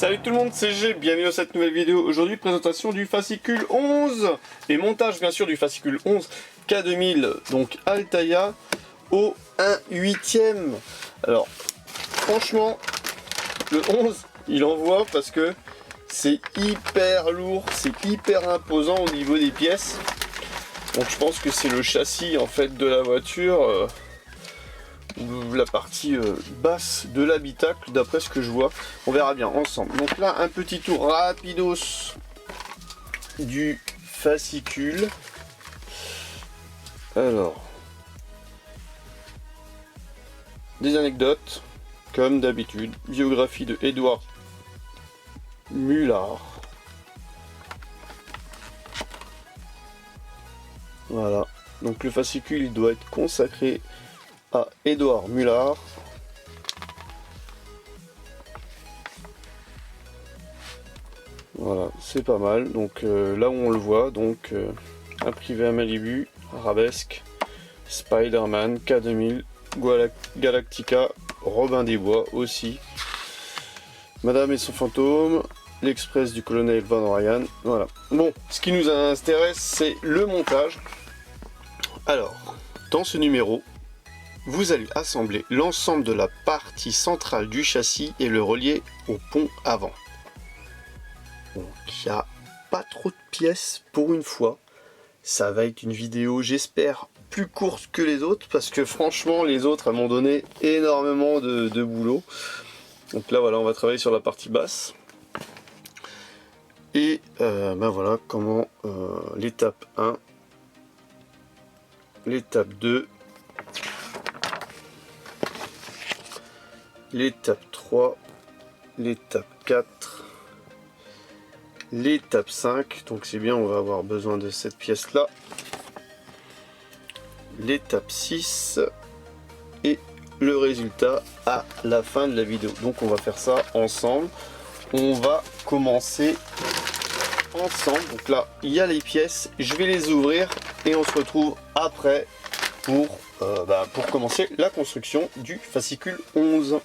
Salut tout le monde, c'est G, bienvenue dans cette nouvelle vidéo. Aujourd'hui, présentation du fascicule 11 et montage bien sûr du fascicule 11 K2000, donc Altaïa au 1/8. Alors, franchement, le 11, il envoie parce que c'est hyper lourd, c'est hyper imposant au niveau des pièces. Donc je pense que c'est le châssis en fait de la voiture, ou la partie basse de l'habitacle d'après ce que je vois. On verra bien ensemble. Donc là, un petit tour rapidos du fascicule. Alors, des anecdotes comme d'habitude. Biographie de Edouard Mullard. Voilà, donc le fascicule il doit être consacré à Edouard Mullard. Voilà, c'est pas mal. Donc là où on le voit, donc un privé à Malibu, Arabesque, Spider-Man, K2000, Galactica, Robin des Bois aussi, Madame et son fantôme, l'Express du colonel Van Ryan. Voilà. Bon, ce qui nous intéresse, c'est le montage. Alors, dans ce numéro, vous allez assembler l'ensemble de la partie centrale du châssis et le relier au pont avant. Donc, il n'y a pas trop de pièces pour une fois. Ça va être une vidéo, j'espère, plus courte que les autres, parce que franchement, les autres m'ont donné énormément de boulot. Donc là, voilà, on va travailler sur la partie basse. Et ben voilà comment l'étape 1, l'étape 2, l'étape 3, l'étape 4, l'étape 5, donc c'est bien, on va avoir besoin de cette pièce là, l'étape 6 et le résultat à la fin de la vidéo. Donc on va faire ça ensemble. On va commencer ensemble. Donc là il y a les pièces, je vais les ouvrir et on se retrouve après pour commencer la construction du fascicule 11.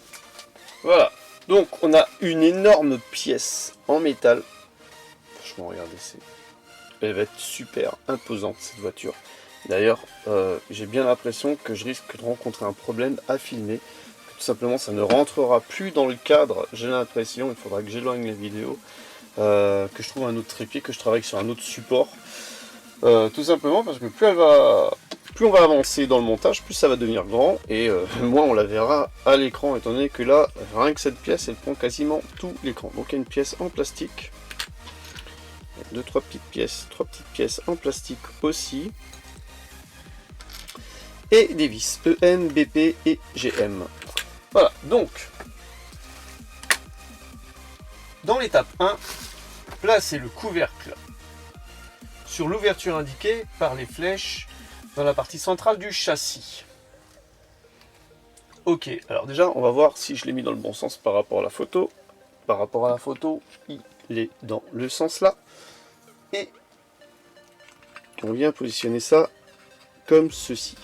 Voilà, donc on a une énorme pièce en métal. Franchement regardez, elle va être super imposante cette voiture. D'ailleurs j'ai bien l'impression que je risque de rencontrer un problème à filmer. Tout simplement ça ne rentrera plus dans le cadre, j'ai l'impression. Il faudra que j'éloigne la vidéo, que je trouve un autre trépied, que je travaille sur un autre support, tout simplement parce que plus on va avancer dans le montage, plus ça va devenir grand et moins on la verra à l'écran, étant donné que là rien que cette pièce elle prend quasiment tout l'écran. Donc il y a une pièce en plastique, trois petites pièces en plastique aussi, et des vis EM, BP et GM. Voilà, donc dans l'étape 1, placez le couvercle sur l'ouverture indiquée par les flèches dans la partie centrale du châssis. Ok, alors déjà on va voir si je l'ai mis dans le bon sens par rapport à la photo. Par rapport à la photo, il est dans le sens là. Et on vient positionner ça comme ceci.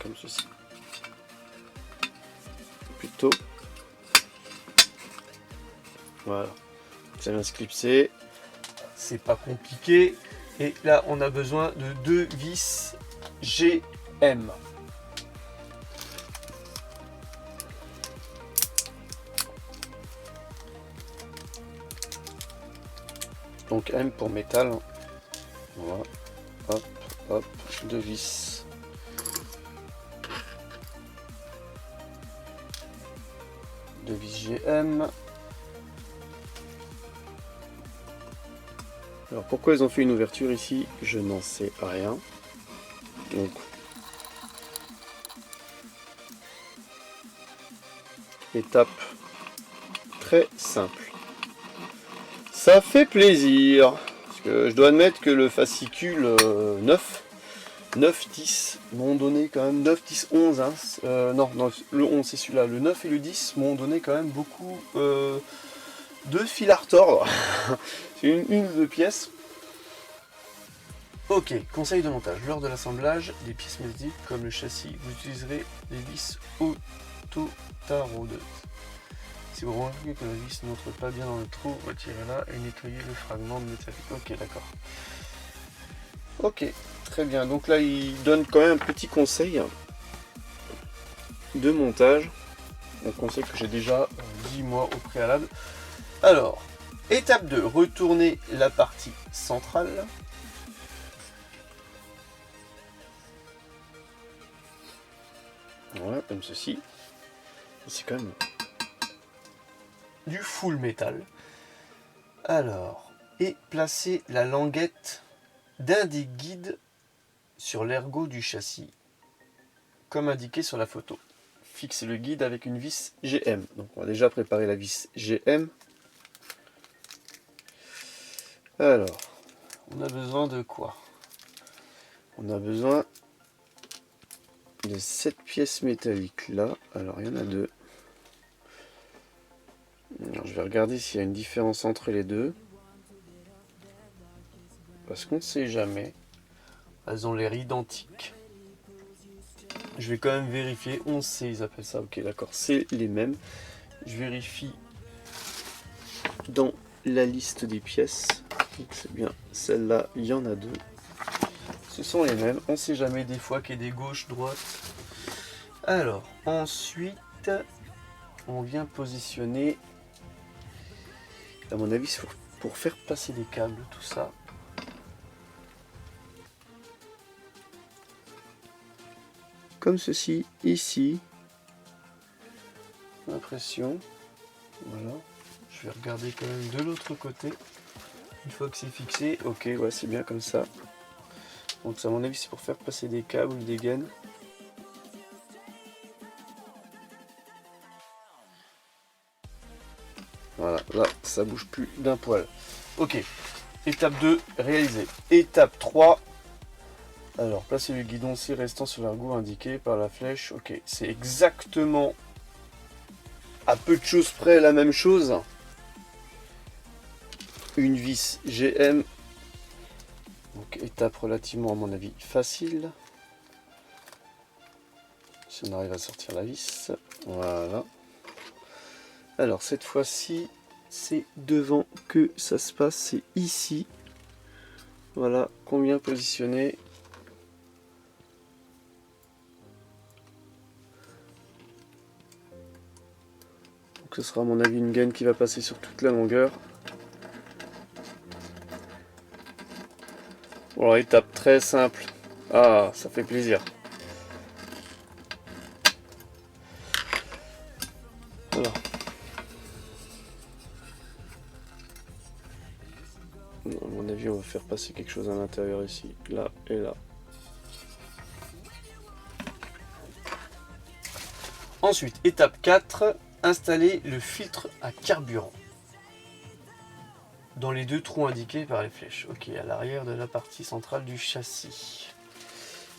Comme ceci. Plutôt. Voilà. Ça vient se clipser. C'est pas compliqué. Et là, on a besoin de 2 vis GM. Donc M pour métal. Voilà. Hop, hop, 2 vis. De vis GM. Alors pourquoi ils ont fait une ouverture ici, je n'en sais rien. Donc étape très simple. Ça fait plaisir. Parce que je dois admettre que le fascicule 9-10 m'ont donné quand même 9-10-11. Hein. Non, le 11 c'est celui-là. Le 9 et le 10 m'ont donné quand même beaucoup de fil à retordre. C'est une ou deux pièces. Ok, conseil de montage. Lors de l'assemblage des pièces métalliques comme le châssis, vous utiliserez des vis taraudeuses. Si vous remarquez que la vis n'entre pas bien dans le trou, retirez-la et nettoyez le fragment de métallique. Ok, d'accord. Ok, très bien. Donc là, il donne quand même un petit conseil de montage. Un conseil que j'ai déjà dit moi au préalable. Alors, étape 2, retourner la partie centrale. Voilà, comme ceci. C'est quand même du full métal. Alors, et placer la languette d'un des guides sur l'ergot du châssis, comme indiqué sur la photo. Fixer le guide avec une vis GM. Donc on va déjà préparer la vis GM. Alors, on a besoin de quoi? On a besoin de cette pièce métallique là. Alors il y en a deux. Alors, je vais regarder s'il y a une différence entre les deux. Parce qu'on ne sait jamais. Elles ont l'air identiques. Je vais quand même vérifier. On sait, ils appellent ça. Ok, d'accord, c'est les mêmes. Je vérifie dans la liste des pièces. C'est bien, celle-là, il y en a deux. Ce sont les mêmes. On ne sait jamais des fois qu'il y a des gauches, droites. Alors, ensuite, on vient positionner. À mon avis, pour faire passer des câbles, tout ça. Comme ceci, ici. L'impression. Voilà. Je vais regarder quand même de l'autre côté. Une fois que c'est fixé, ok, ouais, c'est bien comme ça. Donc, à mon avis, c'est pour faire passer des câbles ou des gaines. Voilà, là, ça bouge plus d'un poil. Ok, étape 2, réalisée. Étape 3. Alors, placer le guidon C restant sur l'ergot indiqué par la flèche. Ok, c'est exactement à peu de choses près la même chose. Une vis GM. Donc, étape relativement, à mon avis, facile. Si on arrive à sortir la vis. Voilà. Alors, cette fois-ci, c'est devant que ça se passe. C'est ici. Voilà, combien positionner. Donc ce sera à mon avis une gaine qui va passer sur toute la longueur. Bon, étape très simple. Ah, ça fait plaisir. Voilà. À mon avis, on va faire passer quelque chose à l'intérieur ici, là et là. Ensuite, étape 4, installer le filtre à carburant dans les deux trous indiqués par les flèches. Ok, à l'arrière de la partie centrale du châssis.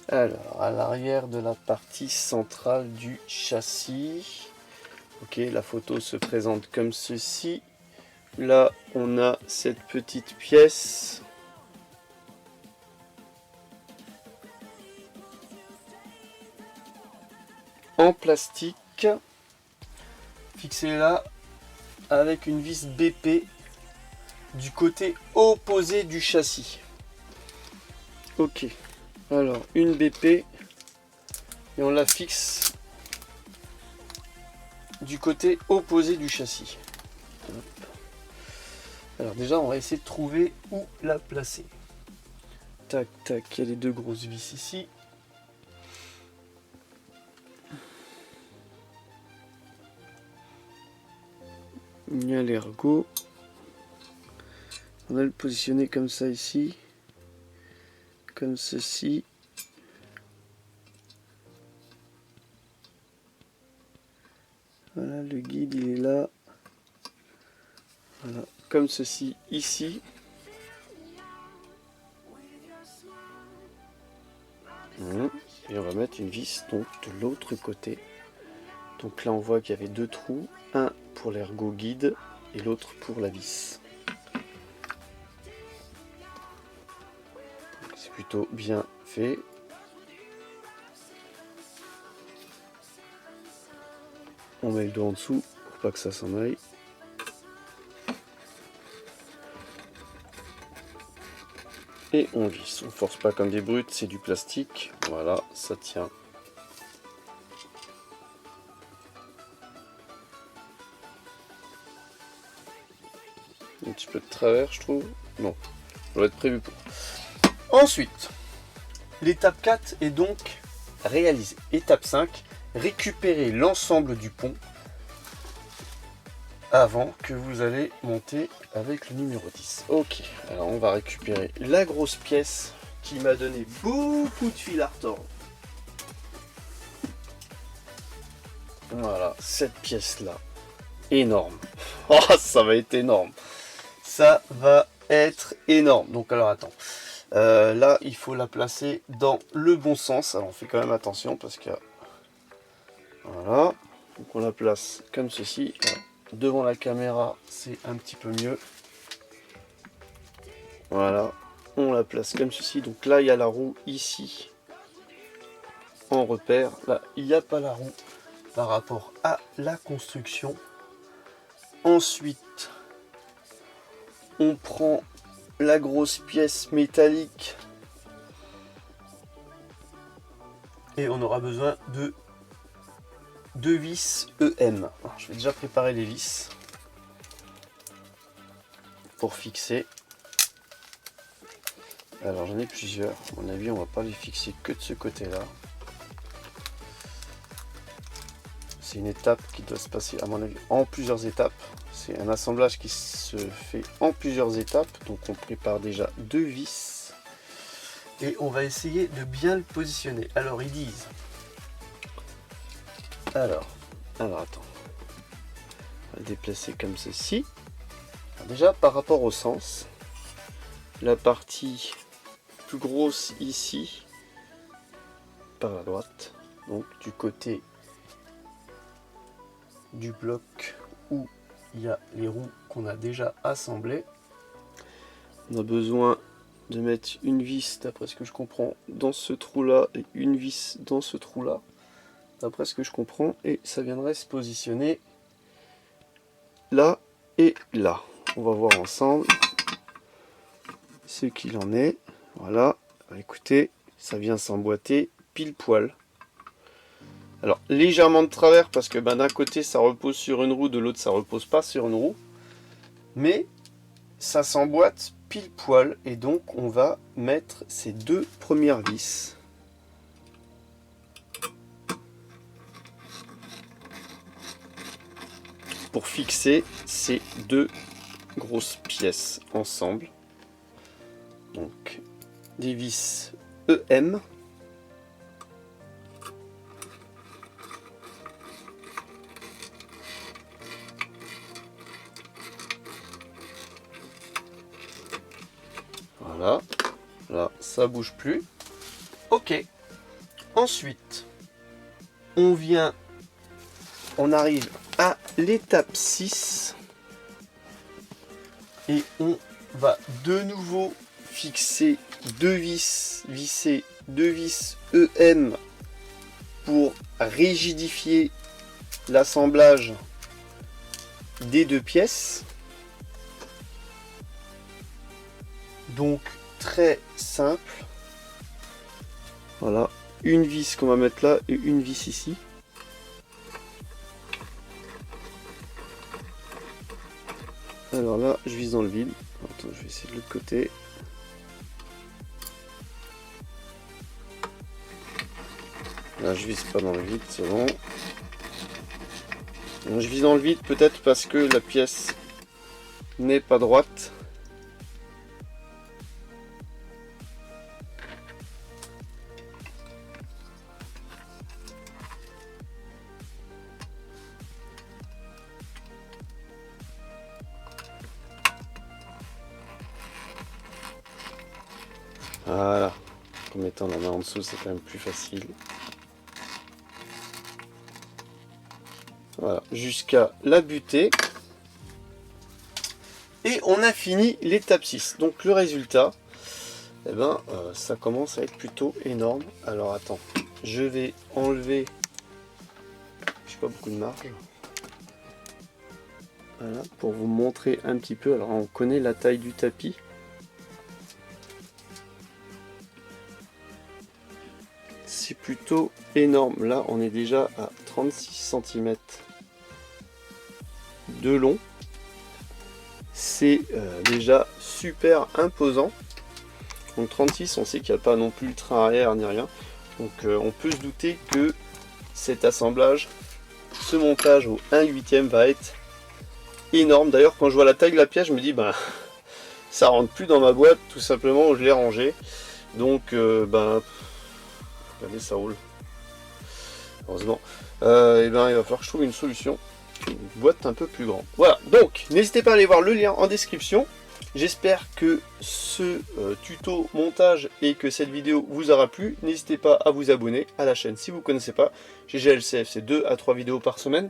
Alors, à l'arrière de la partie centrale du châssis. Ok, la photo se présente comme ceci. Là, on a cette petite pièce. En plastique. Fixée là avec une vis BP du côté opposé du châssis. Ok, alors une BP et on la fixe du côté opposé du châssis. Hop. Alors déjà on va essayer de trouver où la placer. Tac tac, il y a les deux grosses vis ici. Il y a l'ergot. On va le positionner comme ça ici. Comme ceci. Voilà, le guide il est là. Voilà, comme ceci ici. Et on va mettre une vis donc de l'autre côté. Donc là on voit qu'il y avait deux trous, un pour l'ergot guide et l'autre pour la vis. C'est plutôt bien fait. On met le doigt en dessous pour pas que ça s'en aille. Et on visse. On force pas comme des brutes, c'est du plastique. Voilà, ça tient. Un petit peu de travers, je trouve. Non, ça doit être prévu pour. Ensuite, l'étape 4 est donc réalisée. Étape 5, récupérer l'ensemble du pont avant que vous allez monter avec le numéro 10. Ok, alors on va récupérer la grosse pièce qui m'a donné beaucoup de fil à retordre. Voilà, cette pièce-là, énorme. Oh, ça va être énorme. Ça va être énorme. Donc alors attends. Là, il faut la placer dans le bon sens. Alors on fait quand même attention parce que... Voilà. Donc on la place comme ceci. Alors, devant la caméra, c'est un petit peu mieux. Voilà. On la place comme ceci. Donc là, il y a la roue ici. En repère. Là, il n'y a pas la roue par rapport à la construction. Ensuite, on prend la grosse pièce métallique et on aura besoin de 2 vis EM. Alors, je vais déjà préparer les vis pour fixer. Alors j'en ai plusieurs. À mon avis, on va pas les fixer que de ce côté-là. C'est une étape qui doit se passer, à mon avis, en plusieurs étapes. C'est un assemblage qui se fait en plusieurs étapes. Donc on prépare déjà 2 vis. Et on va essayer de bien le positionner. Alors ils disent... Alors attends. On va le déplacer comme ceci. Alors, déjà par rapport au sens, la partie plus grosse ici, par la droite, donc du côté du bloc où il y a les roues qu'on a déjà assemblées. On a besoin de mettre une vis, d'après ce que je comprends, dans ce trou là et une vis dans ce trou là, d'après ce que je comprends, et ça viendrait se positionner là et là. On va voir ensemble ce qu'il en est. Voilà, écoutez, ça vient s'emboîter pile poil. Alors légèrement de travers parce que d'un côté ça repose sur une roue, de l'autre ça repose pas sur une roue, mais ça s'emboîte pile poil et donc on va mettre ces 2 premières vis. Pour fixer ces 2 grosses pièces ensemble. Donc des vis EM. Voilà, là ça bouge plus. Ok. Ensuite, on arrive à l'étape 6 et on va de nouveau fixer 2 vis, visser 2 vis EM pour rigidifier l'assemblage des 2 pièces. Donc très simple. Voilà, une vis qu'on va mettre là et une vis ici. Alors là, je vise dans le vide. Attends, je vais essayer de l'autre côté. Là, je vise pas dans le vide, c'est bon. Je vise dans le vide peut-être parce que la pièce n'est pas droite. Voilà, en mettant la main en dessous, c'est quand même plus facile. Voilà, jusqu'à la butée. Et on a fini l'étape 6. Donc le résultat, eh ben, ça commence à être plutôt énorme. Alors attends, je vais enlever, j'ai pas beaucoup de marge. Voilà, pour vous montrer un petit peu. Alors on connaît la taille du tapis. C'est plutôt énorme. Là on est déjà à 36 cm de long. C'est déjà super imposant. Donc 36, on sait qu'il n'y a pas non plus le train arrière ni rien. Donc on peut se douter que cet assemblage, ce montage au 1/8 va être énorme. D'ailleurs quand je vois la taille de la pièce, je me dis ben ça rentre plus dans ma boîte tout simplement où je l'ai rangé. Donc ben regardez, ça roule. Heureusement. Et ben il va falloir que je trouve une solution. Une boîte un peu plus grande. Voilà, donc n'hésitez pas à aller voir le lien en description. J'espère que ce tuto montage et que cette vidéo vous aura plu. N'hésitez pas à vous abonner à la chaîne si vous ne connaissez pas. GGLCF, c'est 2 à 3 vidéos par semaine.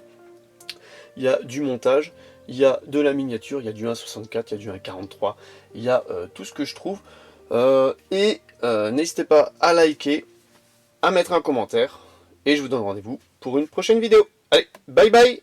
Il y a du montage, il y a de la miniature, il y a du 1,64, il y a du 1,43, il y a tout ce que je trouve. N'hésitez pas à liker, à mettre un commentaire. Et je vous donne rendez-vous pour une prochaine vidéo. Allez, bye bye!